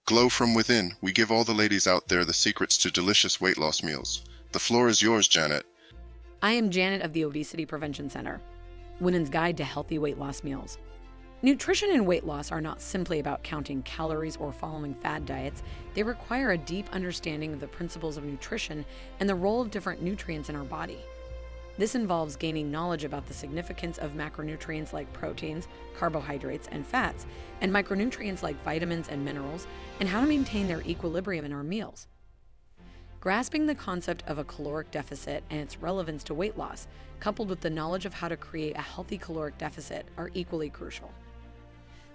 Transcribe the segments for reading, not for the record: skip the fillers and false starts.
Glow from within, we give all the ladies out there the secrets to delicious weight loss meals. The floor is yours, Janet. I am Janet of the Obesity Prevention Center, Women's Guide to Healthy Weight Loss Meals. Nutrition and weight loss are not simply about counting calories or following fad diets. They require a deep understanding of the principles of nutrition and the role of different nutrients in our body. This involves gaining knowledge about the significance of macronutrients like proteins, carbohydrates, and fats, and micronutrients like vitamins and minerals, and how to maintain their equilibrium in our meals. Grasping the concept of a caloric deficit and its relevance to weight loss, coupled with the knowledge of how to create a healthy caloric deficit, are equally crucial.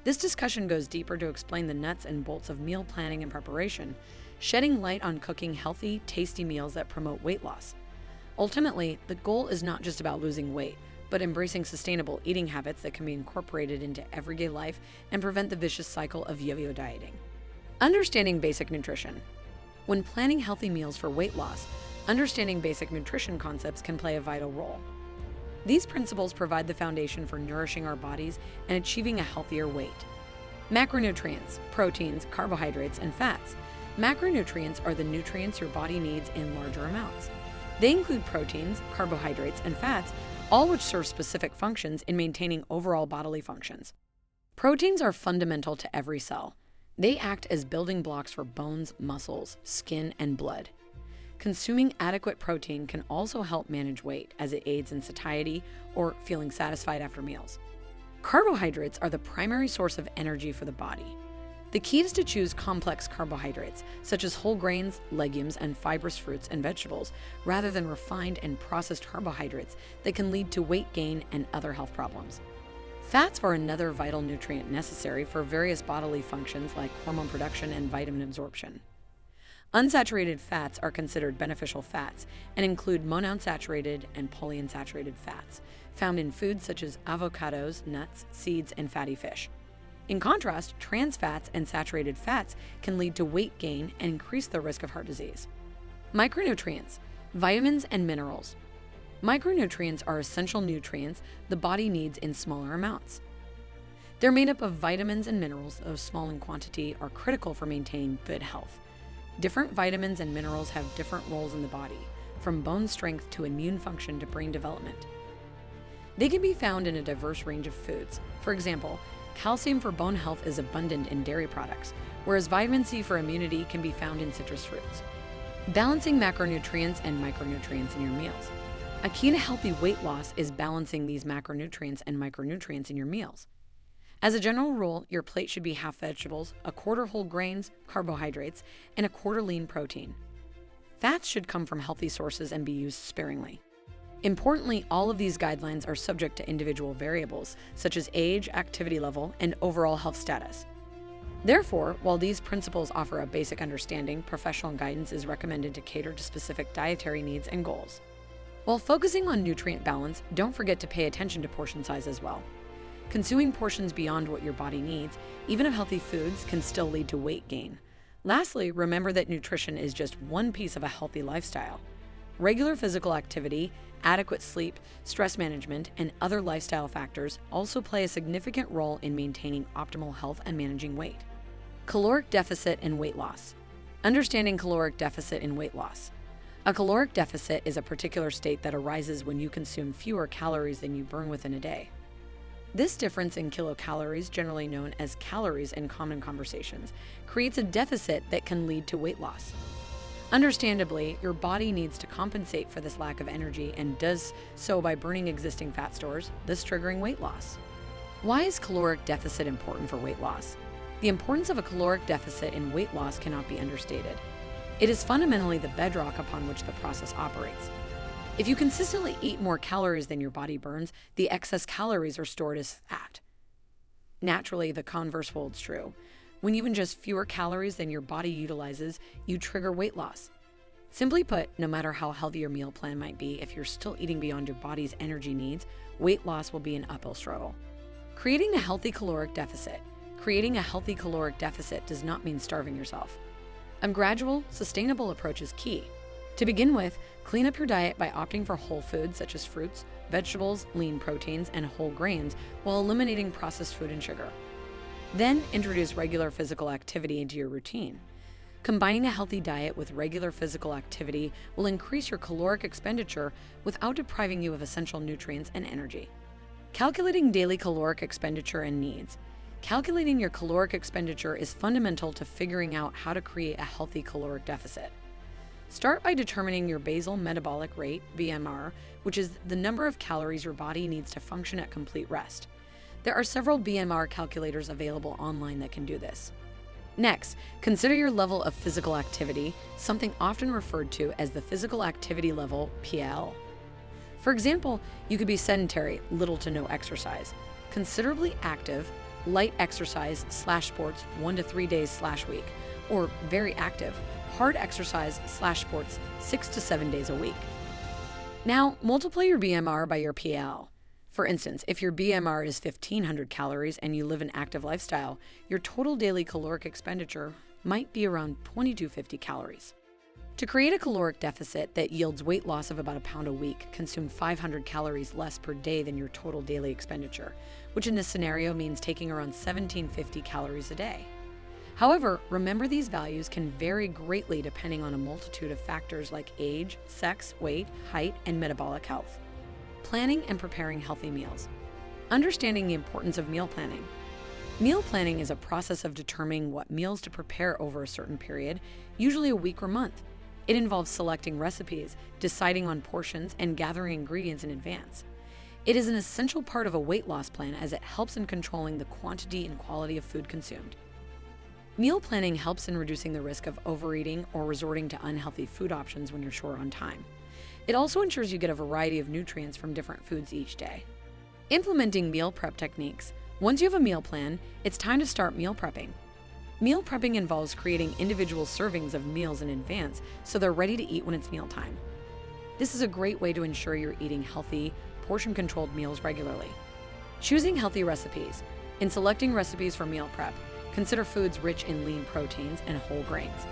This discussion goes deeper to explain the nuts and bolts of meal planning and preparation, shedding light on cooking healthy, tasty meals that promote weight loss. Ultimately, the goal is not just about losing weight, but embracing sustainable eating habits that can be incorporated into everyday life and prevent the vicious cycle of yo-yo dieting. Understanding basic nutrition. When planning healthy meals for weight loss, understanding basic nutrition concepts can play a vital role. These principles provide the foundation for nourishing our bodies and achieving a healthier weight. Macronutrients, proteins, carbohydrates, and fats. Macronutrients are the nutrients your body needs in larger amounts. They include proteins, carbohydrates, and fats, all which serve specific functions in maintaining overall bodily functions. Proteins are fundamental to every cell. They act as building blocks for bones, muscles, skin, and blood. Consuming adequate protein can also help manage weight as it aids in satiety or feeling satisfied after meals. Carbohydrates are the primary source of energy for the body. The key is to choose complex carbohydrates, such as whole grains, legumes, and fibrous fruits and vegetables, rather than refined and processed carbohydrates that can lead to weight gain and other health problems. Fats are another vital nutrient necessary for various bodily functions like hormone production and vitamin absorption. Unsaturated fats are considered beneficial fats and include monounsaturated and polyunsaturated fats, found in foods such as avocados, nuts, seeds, and fatty fish. In contrast, trans fats and saturated fats can lead to weight gain and increase the risk of heart disease. Micronutrients, vitamins, and minerals. Micronutrients are essential nutrients the body needs in smaller amounts. They're made up of vitamins and minerals, though small in quantity, are critical for maintaining good health. Different vitamins and minerals have different roles in the body, from bone strength to immune function to brain development. They can be found in a diverse range of foods. For example, calcium for bone health is abundant in dairy products, whereas vitamin C for immunity can be found in citrus fruits. Balancing macronutrients and micronutrients in your meals. A key to healthy weight loss is balancing these macronutrients and micronutrients in your meals. As a general rule, your plate should be half vegetables, a quarter whole grains, carbohydrates, and a quarter lean protein. Fats should come from healthy sources and be used sparingly. Importantly, all of these guidelines are subject to individual variables, such as age, activity level, and overall health status. Therefore, while these principles offer a basic understanding, professional guidance is recommended to cater to specific dietary needs and goals. While focusing on nutrient balance, don't forget to pay attention to portion size as well. Consuming portions beyond what your body needs, even of healthy foods, can still lead to weight gain. Lastly, remember that nutrition is just one piece of a healthy lifestyle. Regular physical activity, adequate sleep, stress management, and other lifestyle factors also play a significant role in maintaining optimal health and managing weight. Caloric deficit and weight loss. Understanding caloric deficit in weight loss. A caloric deficit is a particular state that arises when you consume fewer calories than you burn within a day. This difference in kilocalories, generally known as calories in common conversations, creates a deficit that can lead to weight loss. Understandably, your body needs to compensate for this lack of energy and does so by burning existing fat stores, thus triggering weight loss. Why is caloric deficit important for weight loss? The importance of a caloric deficit in weight loss cannot be understated. It is fundamentally the bedrock upon which the process operates. If you consistently eat more calories than your body burns, the excess calories are stored as fat. Naturally, the converse holds true. When you ingest fewer calories than your body utilizes, you trigger weight loss. Simply put, no matter how healthy your meal plan might be, if you're still eating beyond your body's energy needs, weight loss will be an uphill struggle. Creating a healthy caloric deficit. Creating a healthy caloric deficit does not mean starving yourself. A gradual, sustainable approach is key. To begin with, clean up your diet by opting for whole foods such as fruits, vegetables, lean proteins, and whole grains while eliminating processed food and sugar. Then introduce regular physical activity into your routine. Combining a healthy diet with regular physical activity will increase your caloric expenditure without depriving you of essential nutrients and energy. Calculating daily caloric expenditure and needs. Calculating your caloric expenditure is fundamental to figuring out how to create a healthy caloric deficit. Start by determining your basal metabolic rate, BMR, which is the number of calories your body needs to function at complete rest. There are several BMR calculators available online that can do this. Next, consider your level of physical activity, something often referred to as the physical activity level, PL. For example, you could be sedentary, little to no exercise, considerably active, light exercise/sports 1 to 3 days/week, or very active, hard exercise/sports 6 to 7 days a week. Now, multiply your BMR by your PL. For instance, if your BMR is 1,500 calories and you live an active lifestyle, your total daily caloric expenditure might be around 2,250 calories. To create a caloric deficit that yields weight loss of about a pound a week, consume 500 calories less per day than your total daily expenditure, which in this scenario means taking around 1,750 calories a day. However, remember these values can vary greatly depending on a multitude of factors like age, sex, weight, height, and metabolic health. Planning and preparing healthy meals. Understanding the importance of meal planning. Meal planning is a process of determining what meals to prepare over a certain period, usually a week or month. It involves selecting recipes, deciding on portions, and gathering ingredients in advance. It is an essential part of a weight loss plan as it helps in controlling the quantity and quality of food consumed. Meal planning helps in reducing the risk of overeating or resorting to unhealthy food options when you're short on time. It also ensures you get a variety of nutrients from different foods each day. Implementing meal prep techniques. Once you have a meal plan, it's time to start meal prepping. Meal prepping involves creating individual servings of meals in advance so they're ready to eat when it's mealtime. This is a great way to ensure you're eating healthy, portion-controlled meals regularly. Choosing healthy recipes. In selecting recipes for meal prep, consider foods rich in lean proteins and whole grains.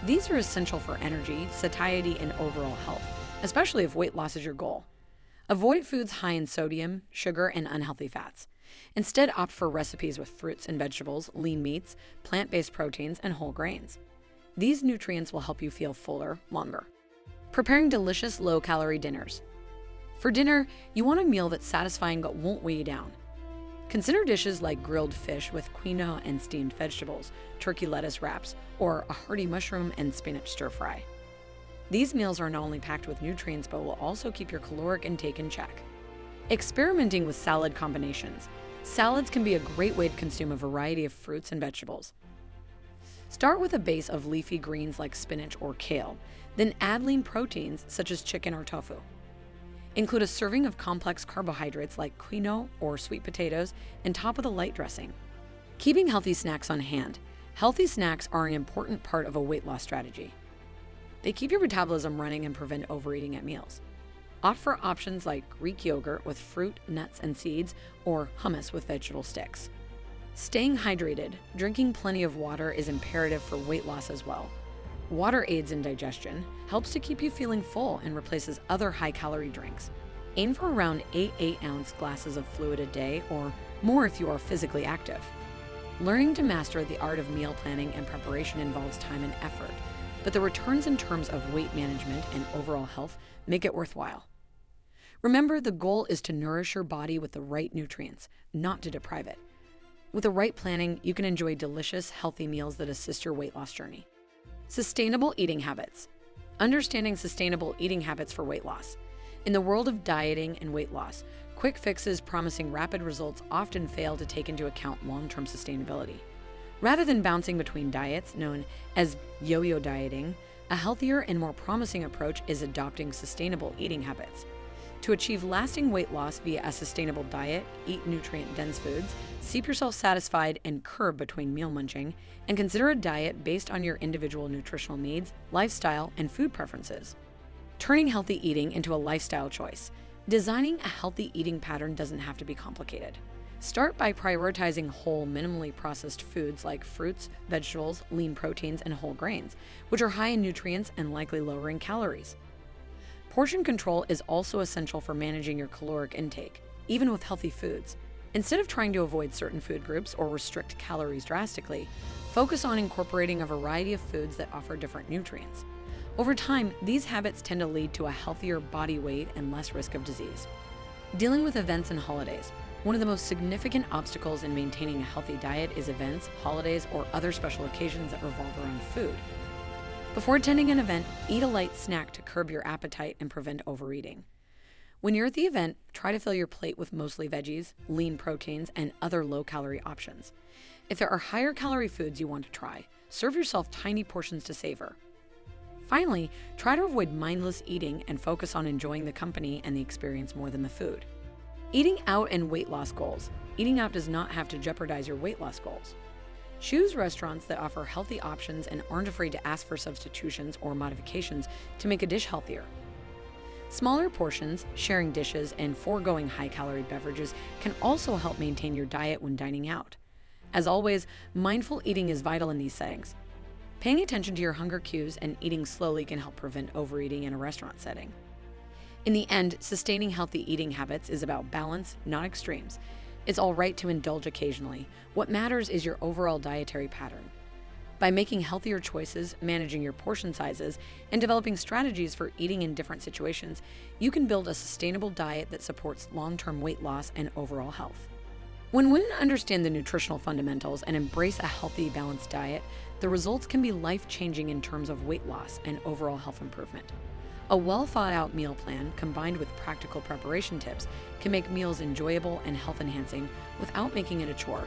These are essential for energy, satiety, and overall health, especially if weight loss is your goal. Avoid foods high in sodium, sugar, and unhealthy fats. Instead, opt for recipes with fruits and vegetables, lean meats, plant-based proteins, and whole grains. These nutrients will help you feel fuller longer. Preparing delicious low-calorie dinners. For dinner, you want a meal that's satisfying but won't weigh you down. Consider dishes like grilled fish with quinoa and steamed vegetables, turkey lettuce wraps, or a hearty mushroom and spinach stir-fry. These meals are not only packed with nutrients but will also keep your caloric intake in check. Experimenting with salad combinations. Salads can be a great way to consume a variety of fruits and vegetables. Start with a base of leafy greens like spinach or kale, then add lean proteins such as chicken or tofu. Include a serving of complex carbohydrates like quinoa or sweet potatoes and top with a light dressing. Keeping healthy snacks on hand. Healthy snacks are an important part of a weight loss strategy. They keep your metabolism running and prevent overeating at meals. Opt for options like Greek yogurt with fruit, nuts, and seeds, or hummus with vegetable sticks. Staying hydrated. Drinking plenty of water is imperative for weight loss as well. Water aids in digestion, helps to keep you feeling full, and replaces other high-calorie drinks. Aim for around 8 8-ounce glasses of fluid a day, or more if you are physically active. Learning to master the art of meal planning and preparation involves time and effort, but the returns in terms of weight management and overall health make it worthwhile. Remember, the goal is to nourish your body with the right nutrients, not to deprive it. With the right planning, you can enjoy delicious, healthy meals that assist your weight loss journey. Sustainable eating habits. Understanding sustainable eating habits for weight loss. In the world of dieting and weight loss, quick fixes promising rapid results often fail to take into account long-term sustainability. Rather than bouncing between diets, known as yo-yo dieting, a healthier and more promising approach is adopting sustainable eating habits. To achieve lasting weight loss via a sustainable diet, eat nutrient-dense foods, keep yourself satisfied, and curb between meal munching, and consider a diet based on your individual nutritional needs, lifestyle, and food preferences. Turning healthy eating into a lifestyle choice. Designing a healthy eating pattern doesn't have to be complicated. Start by prioritizing whole, minimally processed foods like fruits, vegetables, lean proteins, and whole grains, which are high in nutrients and likely lower in calories. Portion control is also essential for managing your caloric intake, even with healthy foods. Instead of trying to avoid certain food groups or restrict calories drastically, focus on incorporating a variety of foods that offer different nutrients. Over time, these habits tend to lead to a healthier body weight and less risk of disease. Dealing with events and holidays. One of the most significant obstacles in maintaining a healthy diet is events, holidays, or other special occasions that revolve around food. Before attending an event, eat a light snack to curb your appetite and prevent overeating. When you're at the event, try to fill your plate with mostly veggies, lean proteins, and other low-calorie options. If there are higher calorie foods you want to try, serve yourself tiny portions to savor. Finally, try to avoid mindless eating and focus on enjoying the company and the experience more than the food. Eating out and weight loss goals. Eating out does not have to jeopardize your weight loss goals. Choose restaurants that offer healthy options and aren't afraid to ask for substitutions or modifications to make a dish healthier. Smaller portions, sharing dishes, and foregoing high-calorie beverages can also help maintain your diet when dining out. As always, mindful eating is vital in these settings. Paying attention to your hunger cues and eating slowly can help prevent overeating in a restaurant setting. In the end, sustaining healthy eating habits is about balance, not extremes. It's all right to indulge occasionally. What matters is your overall dietary pattern. By making healthier choices, managing your portion sizes, and developing strategies for eating in different situations, you can build a sustainable diet that supports long-term weight loss and overall health. When women understand the nutritional fundamentals and embrace a healthy, balanced diet, the results can be life-changing in terms of weight loss and overall health improvement. A well-thought-out meal plan combined with practical preparation tips can make meals enjoyable and health-enhancing without making it a chore.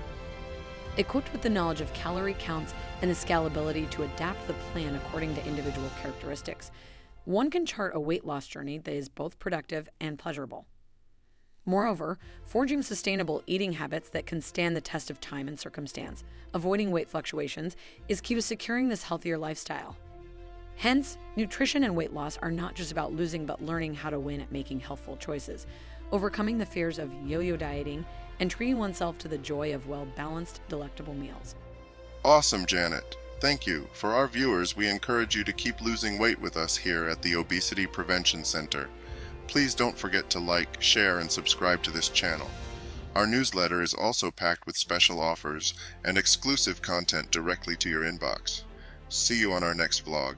Equipped with the knowledge of calorie counts and the scalability to adapt the plan according to individual characteristics, one can chart a weight loss journey that is both productive and pleasurable. Moreover, forging sustainable eating habits that can stand the test of time and circumstance, avoiding weight fluctuations, is key to securing this healthier lifestyle. Hence, nutrition and weight loss are not just about losing but learning how to win at making healthful choices, overcoming the fears of yo-yo dieting, and treating oneself to the joy of well-balanced, delectable meals. Awesome, Janet. Thank you. For our viewers, we encourage you to keep losing weight with us here at the Obesity Prevention Center. Please don't forget to like, share, and subscribe to this channel. Our newsletter is also packed with special offers and exclusive content directly to your inbox. See you on our next vlog.